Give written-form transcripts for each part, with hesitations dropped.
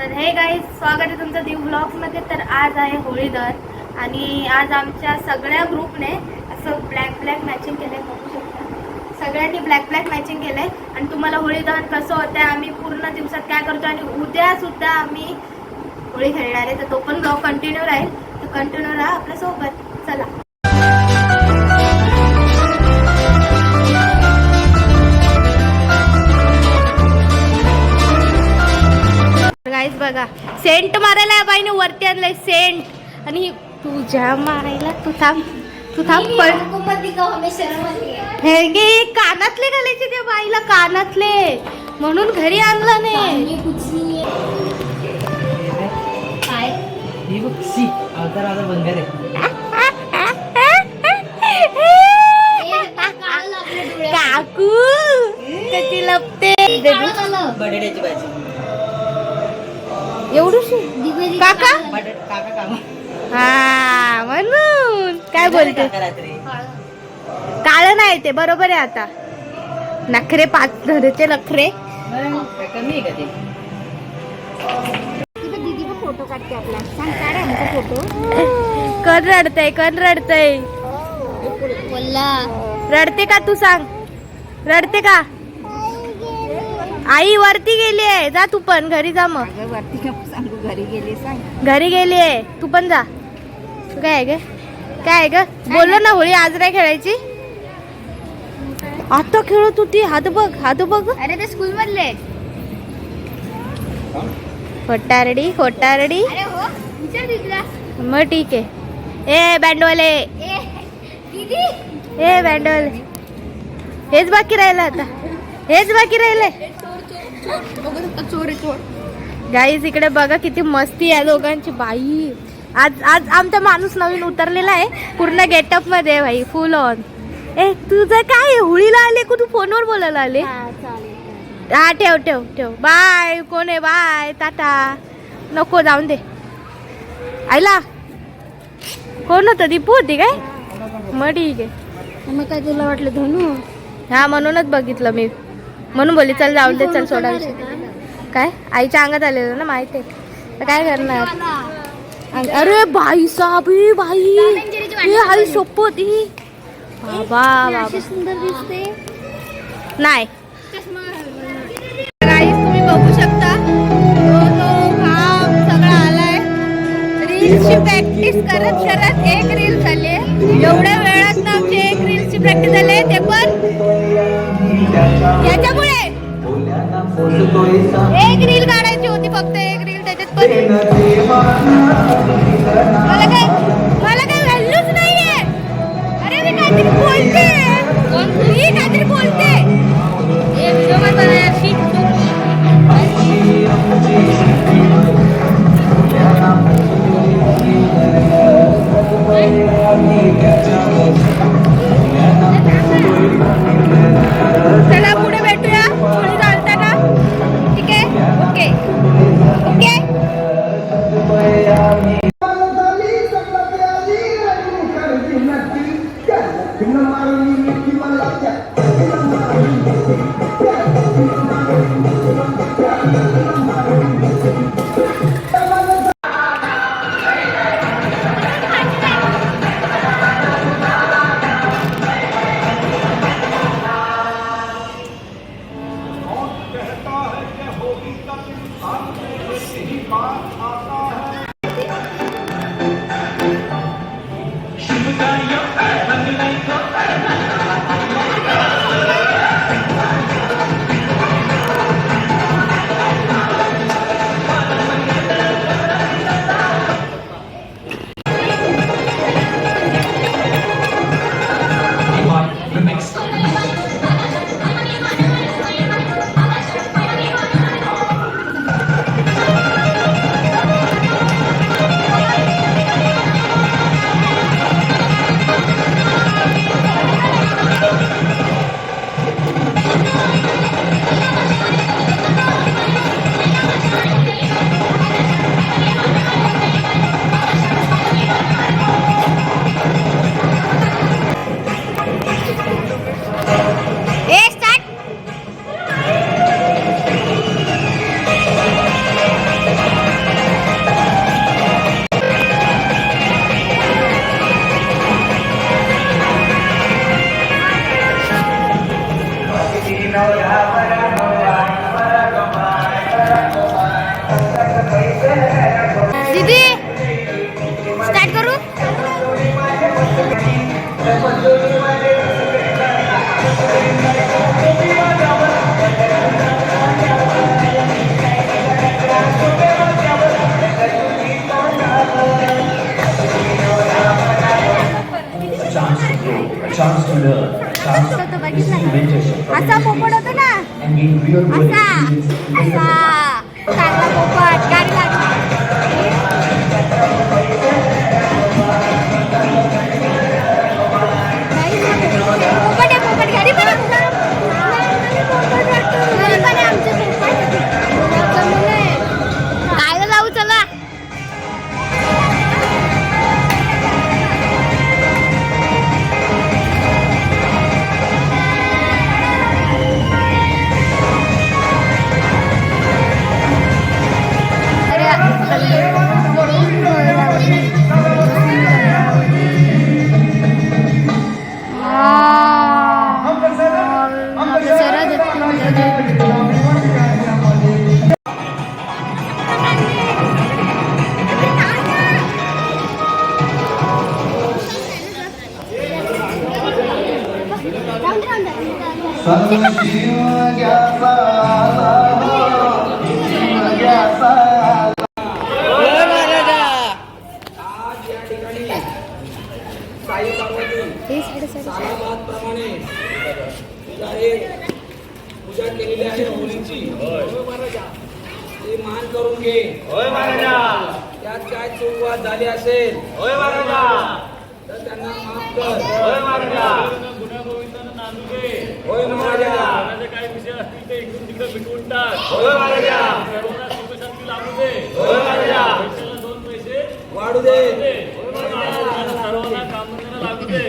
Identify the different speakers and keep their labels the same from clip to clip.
Speaker 1: तर हे गाईज, स्वागत आहे तुमचं दिव ब्लॉग्समध्ये। तर आज आहे होळी दहन आणि आज आमच्या सगळ्या ग्रुपने असं ब्लॅक मॅचिंग केलं आहे, बघू शकता। सगळ्यांनी ब्लॅक मॅचिंग केलं आहे आणि तुम्हाला होळी दहन कसं होतं, आम्ही पूर्ण दिवसात काय करतो आणि उद्या सुद्धा आम्ही होळी खेळणार आहे। तर तो पण ब्लॉग कंटिन्यू राहील, तर कंटिन्यू राहा आपल्यासोबत। चला गाईज बघा, सेंट मारायला या बाईने वरती आणलाय सेंट। आणि तुझ्या मारायला तू थांब हे गे कानातले घालायचे त्या बाईला, कानातले, म्हणून घरी आणला नाही। काकू कधी लपते
Speaker 2: बटाट्याची भाजी
Speaker 1: एवढी काका हा म्हणून काय बोलते, काळ नाही ते बरोबर आहे। आता नखरे पाच धरते नखरे
Speaker 2: कमी आहे का ते?
Speaker 3: फोटो काढते आपला, सांग काय आहे फोटो?
Speaker 1: कण रडतय रडते का तू, सांग रडते का? आई वरती गेली आहे, जा तू पण घरी जा। मग
Speaker 3: वरती सांगू घरी गेली, सांग
Speaker 1: घरी गेली आहे, तू पण जा। काय आहे ग बोललो ना, होळी आज नाही खेळायची, आता खेळत होती। हात बघ
Speaker 3: अरे ते स्कूल मधले
Speaker 1: खोटारडी
Speaker 3: अरे हो विचार दिसला
Speaker 1: मग ठीक आहे। ए बँडवाले, ए बँडवाले, हेच बाकी राहिलं आता, हेच बाकी राहिलंय। गाईज इकडे बघा किती मस्ती आहे दोघांची। बाई आज आमचा माणूस नवीन उतरलेला आहे, पूर्ण गेटअप मध्ये भाई, फुल ऑन। ए तुझं काय होळीला आले का, तू फोनवर बोलायला आले? हा ठेव बाय। कोण आहे? बाय टाटा नको, जाऊन दे। आईला कोण होतं? दीपू होती काय? मग ठीक आहे।
Speaker 3: मग काय तुला वाटलं धनू?
Speaker 1: हा म्हणूनच बघितलं मी, म्हणून बोलली चल जाऊन दे, चल सोडा विषय। काय आईच्या अंगात आलेलं ना, माहिती आहे तर काय करणार। अरे बाई साहेब, बाई आई सोपत ही बाबा
Speaker 3: सुंदर दिसते
Speaker 1: नाही। तुम्ही बघू शकता सगळा आलाय, रील्सची प्रॅक्टिस करत एक रील झाली। एवढ्या वेळात ना आमची एक रील्सची प्रॅक्टिस झाली, ते पण याच्यामुळे एक रील काढायची होती, फक्त एक रील, त्याच्यात पण मला काय व्हॅल्यूच नाहीये। अरे मी काहीतरी बोलते, चला पुढे भेटूया होळी चालताना, ठीक आहे? ओके दीदी स्टार्ट करू.
Speaker 4: chance to learn, chance to see mentorship.
Speaker 1: असा पोपट होतो ना,
Speaker 4: And gain real world
Speaker 1: असा
Speaker 4: experience.
Speaker 1: असा चांगला पोपट गाडी पोपट पोपट गाडी पण काय जाऊ चला.
Speaker 5: पूजा केलेली आहे होळीची. ती मान करून घे. त्यात काय चूक झाली असेल तर त्यांना माफ कर. होय महाराजा.
Speaker 6: काय विषय असतील ते इकडून तिकडे मिटवून टाक.
Speaker 5: होय महाराजा.
Speaker 6: सर्वांना सुखशांती लाभू दे.
Speaker 5: होय महाराजा.
Speaker 6: पैशाला 2 पैसे
Speaker 5: वाढू दे.
Speaker 6: सर्वांना कामधंद्याला लागू दे.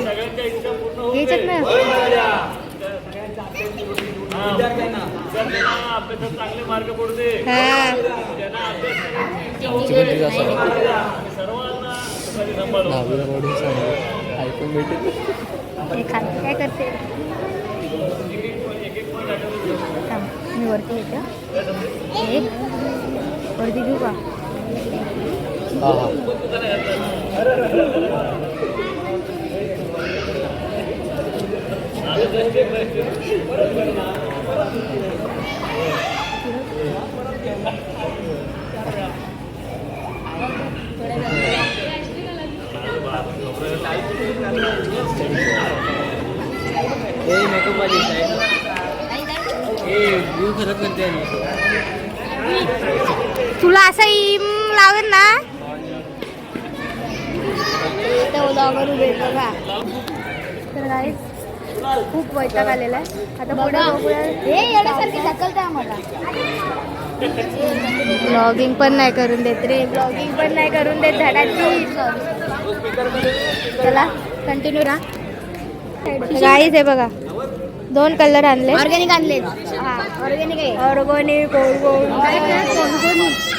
Speaker 6: सगळ्यांच्या इच्छा पूर्ण होऊ दे.
Speaker 5: होय महाराजा.
Speaker 6: हा.
Speaker 5: विद्यार्थ्यांना
Speaker 6: विद्यार्थ्यांना अभ्यासात चांगले मार्ग पडू दे. ज्यांना अभ्यास होऊ दे. सर्वांना सुखाने सांभाळू.
Speaker 1: काय करते. थांब, मी वरती येते. एक वरती घेऊ का. तुला असं इम लावेल ना तर गाईस खूप वैताग आलेला आहे. आता पुढे ब्लॉगिंग पण नाही करून देत रे. ब्लॉगिंग पण नाही करून देत धडाची. चला कंटिन्यू राहा. गाईस हे बघा 2 कलर आणले.
Speaker 3: ऑर्गॅनिक आणले. ऑर्गॅनिक आहे.
Speaker 1: ऑर्गॅनिक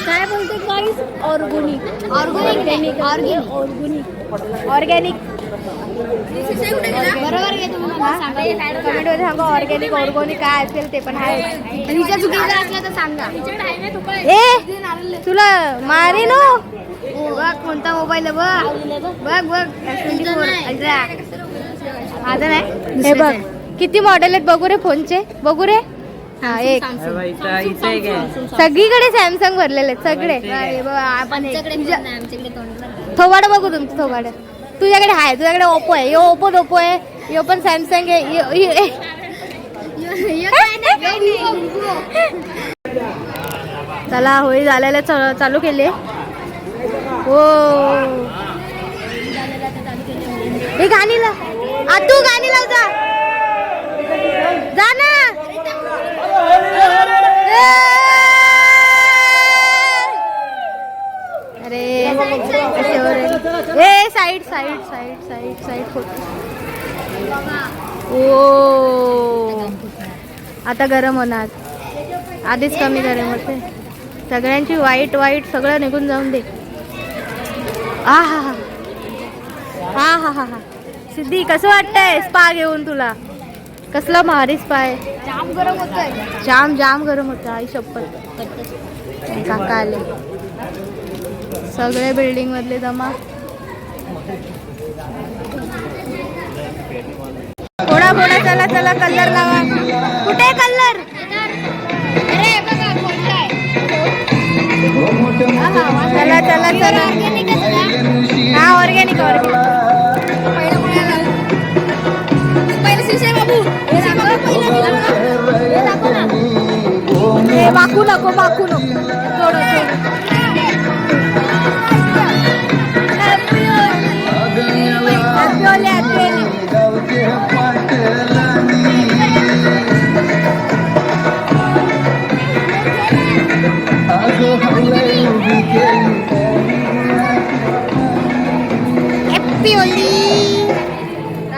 Speaker 3: काय बोलतो गाईस? ऑर्गॅनिक ऑर्गॅनिक ऑर्गॅनिक ऑर्गॅनिक बरोबर घे. तुम्हाला
Speaker 1: कमेंट मध्ये सांगा ऑर्गॅनिक ऑर्गॅनिक काय असेल ते पण आहे.
Speaker 3: तिच्या चुकीचं असलं तर सांगा.
Speaker 1: ए तुला मारी नो.
Speaker 3: बघ कोणता मोबाईल आहे. बघ बघ 24
Speaker 1: माझा नाही. हे बघ किती मॉडेल आहेत बघू रे फोनचे. बघू रे. हा एक सगळीकडे सॅमसंग भरलेले आहेत सगळे.
Speaker 3: आपण
Speaker 1: थोबाड बघू तुमचं थोबाड. तुझ्याकडे आहे. तुझ्याकडे ओप्पो आहे. यो ओप्पो आहे. यो पण सॅमसंग आहे. चला होळी झालेले चालू केले. हो हे गाणी लाव. तू गाणी लाव. जा ना. अरे ए side side side side side photo. ओ आता गरम होणार. आधीच कमी गरम होते. सगळ्यांची वाईट वाईट सगळं निघून जाऊन दे. हा हा हा हा हा हा हा. सिद्धी कसं वाटतंय स्पा घेऊन तुला. कसला भारीच पाय.
Speaker 3: जाम गरम होतोय.
Speaker 1: जाम जाम गरम होतं आई शपथ. काका आले सगळे बिल्डिंग मधले जमा. फोडा फोडा चला चला कलर लावा. कुठे कलर?
Speaker 3: अरे बघा कोणताय.
Speaker 1: चला चला चला. हा ऑर्गॅनिक ऑर्गॅनिक. हे बाकू नको बाकू नको. थोडं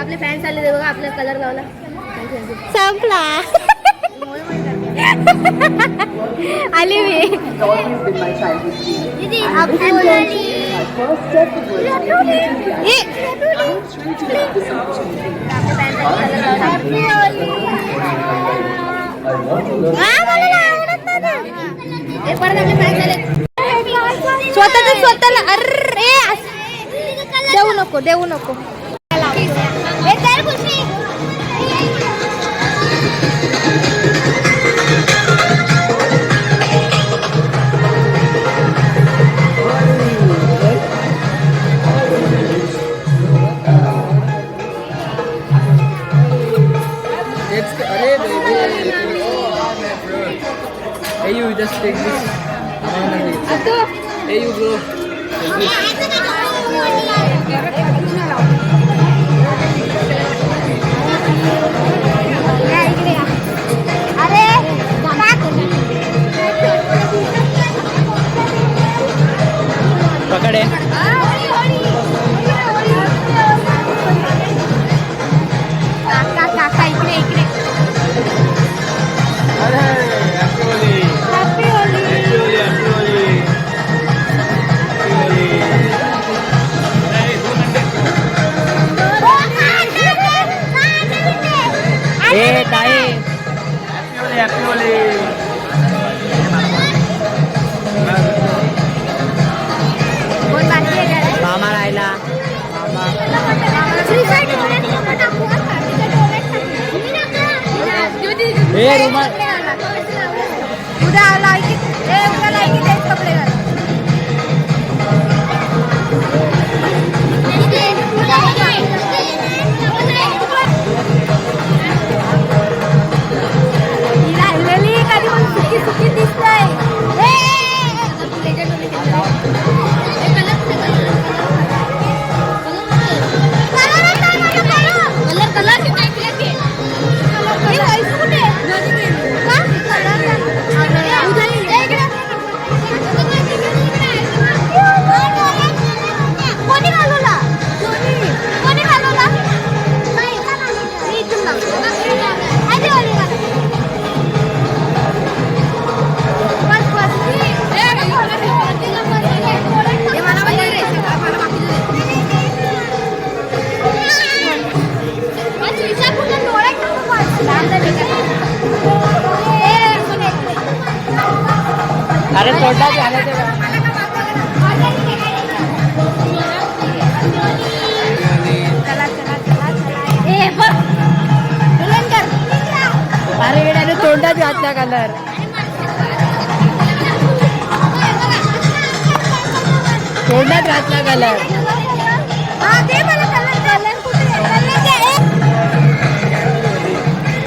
Speaker 3: आपले फॅन्स आले ते बघा आपला कलर लावला.
Speaker 1: संपला. आली मी.
Speaker 3: आपली
Speaker 1: स्वतःला. अरे देऊ नको देऊ नको.
Speaker 2: Hey, you just take this. Hey, you bro. पकड़े.
Speaker 1: काका इकडे इकडे.
Speaker 2: मामा राहिला.
Speaker 1: उद्या लायकी उद्या लायकी तेच कपडे घाल. राहिलेली कधी पण सुकी सुकी दिसतंय.
Speaker 2: अरे तोंडात झालं ते
Speaker 1: अरे वेळाने तोंडात घातला कलर. तोंडात घातला colour.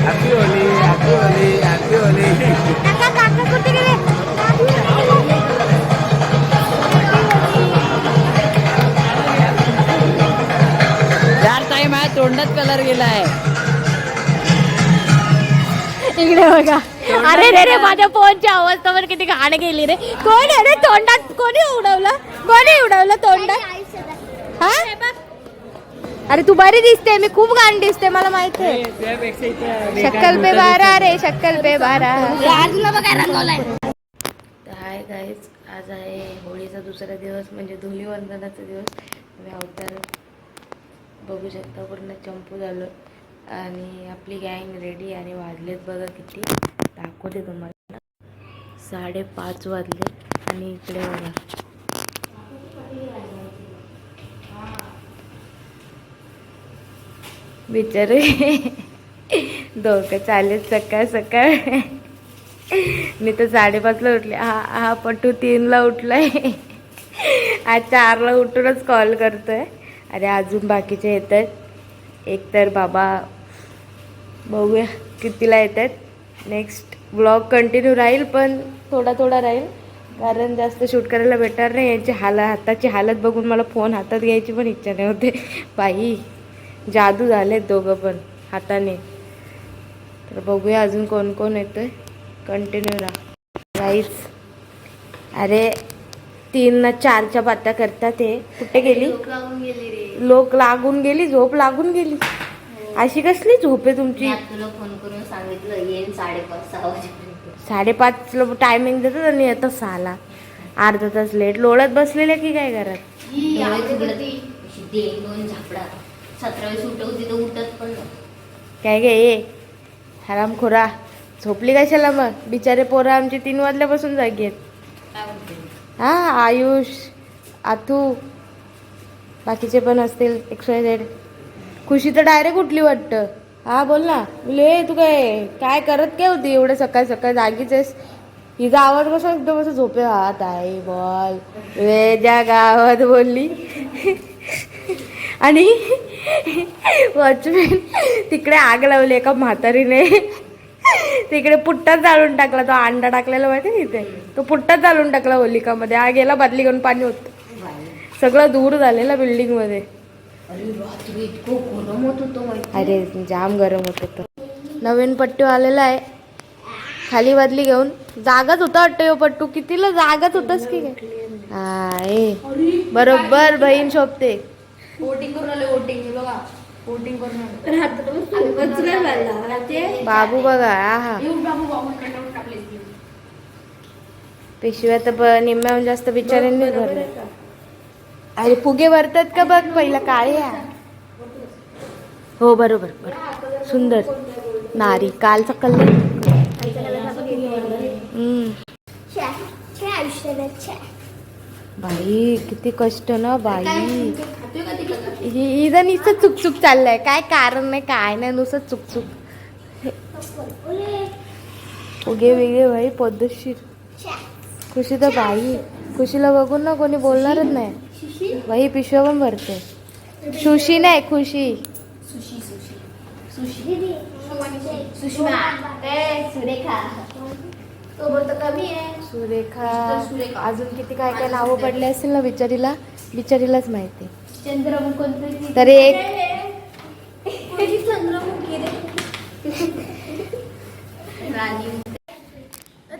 Speaker 2: Happy Holy happy Holy happy Holy. यार टाइम आहे तोंडात कलर गेलाय.
Speaker 1: इकडे बघा. अरे रे रे माझ्या फोनची अवस्था वर किती घाण गेली रे. कोण आहे रे तोंडात. कोणी उडवलं तोंडात. हा अरे तू बरी दिसते. मी खूप घाण दिसते मला माहिती आहे. शक्कल पे बारा रे शक्कल पे बारा. हाय गाईज आज आहे होळीचा दुसरा दिवस म्हणजे धुलीवंदनाचा दिवस. मी अवतार बघू शकता पूर्ण चंपू झालो. आणि आपली गँग रेडी आणि वाजलेत बघा किती, दाखवते तुम्हाला. 5:30 वाजले आणि इकडे बघा बिचारे दोघं चालेल सकाळ सकाळ. मी तर 5:30ला उठले. हा पट्टू 3ला उठलाय. आज 4ला उठूनच कॉल करतोय. अरे अजून बाकीचे येत आहेत. एक तर बाबा बघूया कितीला येत आहेत. नेक्स्ट ब्लॉग कंटिन्यू राहील पण थोडा राहील कारण जास्त शूट करायला भेटणार नाही. यांची हाताची हालत बघून मला फोन हातात घ्यायची पण इच्छा नाही होते. बाई जादू झालेत दोघं पण हाताने. तर बघूया अजून कोण कोण येतोय. कंटिन्यू राहा गाईज. अरे 3 ना 4च्या बाता करतात. ते कुठे गेली? लोक लागून गेली. झोप लागून गेली. अशी कसली झोप आहे तुमची?
Speaker 3: तुला फोन करून सांगितलं येईन 5:30-6 वाजेपर्यंत.
Speaker 1: 5:30ला टायमिंग देतात आणि येतात 6ला. अर्धा तास लेट. लोळत बसलेले की काय घरात?
Speaker 3: दोन झापडा 17 वेळेस उठवते तर उठत पण नाही.
Speaker 1: काय गे ये हरामखोरा, झोपली कशाला मग? बिचारे पोरं आमची 3 वाजल्यापासून जागी आहेत.
Speaker 3: काय म्हणते?
Speaker 1: हा आयुष, आथू, बाकीचे पण असतील. XYZ. खुशी तर डायरेक्ट उठली वाटतं. हा बोल ना. ले तू काय करत काय होती एवढं सकाळ सकाळ? जागीच आहेस. हिचा आवाज कसा एकदम असं झोपे. हा ताई बोल वेद्या गावात बोलली. आणि वॉचमॅन तिकडे आग लावली एका म्हातारीने. तिकडे पुट्टाच जाळून टाकला. तो अंडा टाकलेला माहिती तिथे, तो पुट्टाच जाळून टाकला होलिकामध्ये. आग गेला, बादली घेऊन पाणी होतं. सगळं दूर झालेलं बिल्डिंग मध्ये.
Speaker 3: रात्री इतकं गरम होत होतं.
Speaker 1: अरे जाम गरम होत होतं. नवीन पट्टू आलेला आहे खाली बादली घेऊन. जागाच होता वाटतं पट्टू. कितीला जागाच होतास की काय? हा बरोबर बहीण शोभते.
Speaker 3: वोटिंग करून आले. वोटिंग बघा, वोटिंग करून
Speaker 1: बाबू बघा. हा पिशव्या तर निम्म्याहून जास्त बिचाऱ्यांनीच भरले. अरे फुगे भरतात का बघ पहिला. काळ्या हो बरोबर सुंदर नारी. कालचा कलर. बाई किती कष्ट ना बाई. ही जण नुसतं चुकचुक चाललंय. काय कारण नाही काय नाही, नुसतं चुकचुक. फुगे वेगळे भाई पद्धतशीर. खुशी तर बाई, खुशीला बघून ना कोणी बोलणारच नाही. बाई पिशव्या पण भरते. सुशी नाही खुशी. सुरेखा. अजून किती काय काय नावं पडले असतील ना बिचारीलाच माहिती. तर एक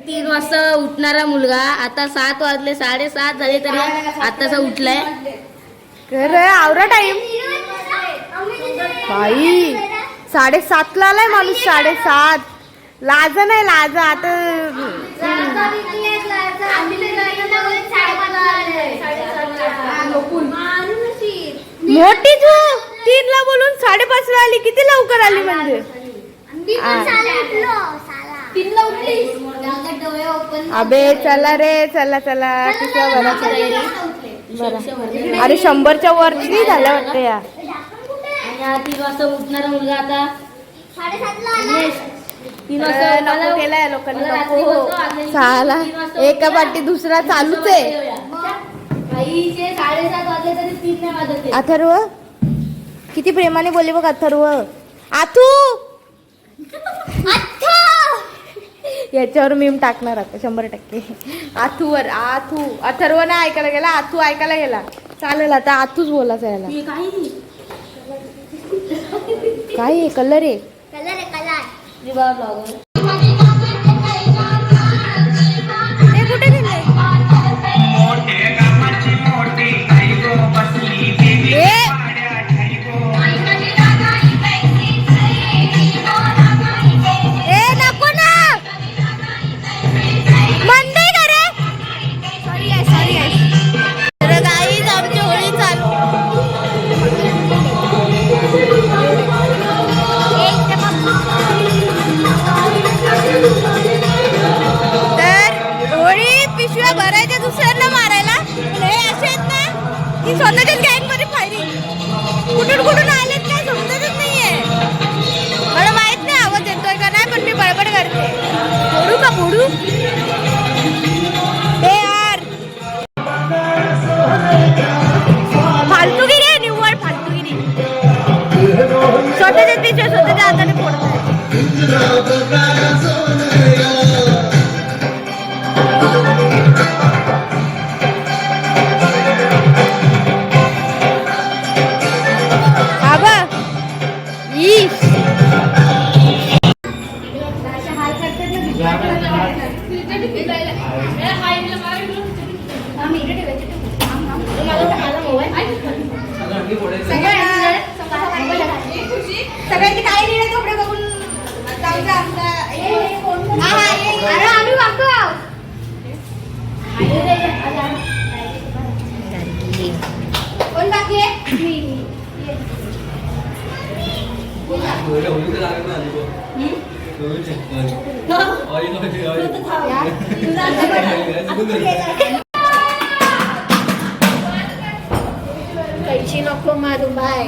Speaker 3: 3 वाजता उठणारा मुलगा आता 7 वाजले, 7:30 झाले तरी आताचा उठलाय.
Speaker 1: खरं आवरा टाइम. बाई 7:30ला आलाय माणूस. 7:30. लाज नाही लाज. आता मोठी तू 3ला बोलून 5:30ला आली. किती लवकर आली म्हणजे. अबे चला रे चला पिशव्या बरं. अरे 100च्या वरची झाल्या वाटतं या.
Speaker 3: आणि 3 वाजता उठणारा मुलगा आता
Speaker 1: 3 वाजता नको केलाय लोकांनी. नको 6ला एका पाठी दुसरा चालूच आहे.
Speaker 3: 7:30 वाजले तरी 3 नाही वाजत.
Speaker 1: अथर्व किती प्रेमाने बोलले बघ. अथर्व आथू याच्यावर मीम टाकणार आता 100%. आथूवर आथू. अथर्व नाही ऐकायला गेला, आथू ऐकायला गेला. चालेल आता आथूच बोलायचं याला. काय आहे? कलर आहे. ते कुठे गेले? नको ना मंडे करे. सॉरी तर गाईज आमची होळी चालू. पिशव्या भरायच्या दुसऱ्यांना मारायला, पण हे असे आहेत ना की स्वतःच्याच गँग मध्ये फायरिंग. कुठून कुठून आलेत काय समजतच नाहीये. मला माहित नाही आवाज येतोय का नाही, पण मी बडबड करते. फोडू का फोडू? हे यार फालतूगिरी आहे, निव्वळ फालतूगिरी. स्वतःच्याच पिशव्या स्वतःच्या हाताने फोडताय. आबा ईश सगळ्यांची काय लिहिलं कपडे बघून जाऊचा आमचा. अरे आम्ही वागतो. कोण बाकी आहे?
Speaker 3: कैची नको मारू बाय.